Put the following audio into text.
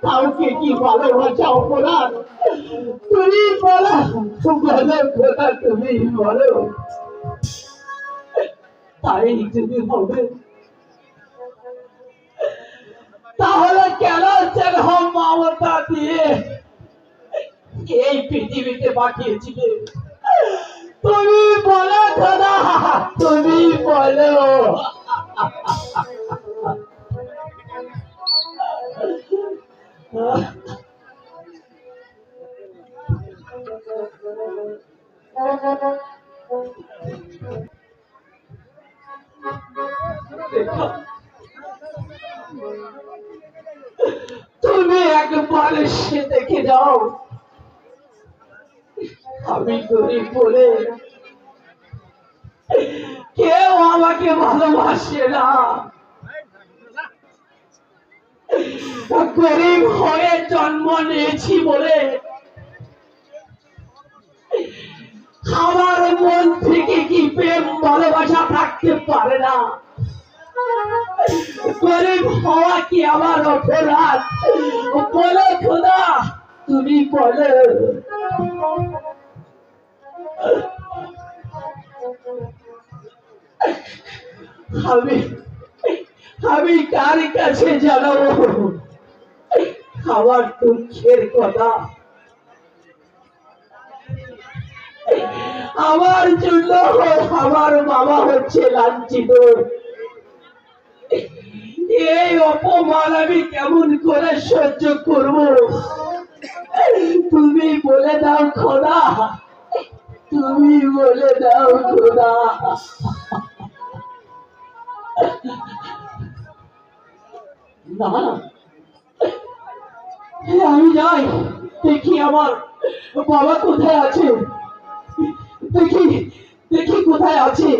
কাউকে কি ভালোবাসা অপরাধ? তুমি বলো, বলো খোদা, তুমি বলো। তাই যদি হবে তাহলে কেন স্নেহ মমতা দিয়ে এই পৃথিবীতে পাঠিয়েছিলে? তুমি বলো খোদা, তুমি বলো। তুমি একবার সে দেখে যাও, আমি গরিব বলে কেউ আমাকে ভালোবাসে না। গরিব হয়ে জন্ম নিয়েছি বলে আমার মন থেকে কি প্রেম ভালোবাসা থাকতে পারে না? গরিব হওয়া কি আমার অপরাধ? বলো খোদা, তুমি বলো। আমি আমি কার কাছে জানাবো আমার দুঃখের কথা? আমার জন্য আমার বাবা হচ্ছে লাঞ্ছিত। এই অপমান আমি কেমন করে সহ্য করব? তুমি বলে দাও খোদা, তুমি বলে দাও খোদা। না, আমি যাই, দেখি আমার বাবা কোথায় আছে, দেখি দেখি কোথায় আছে।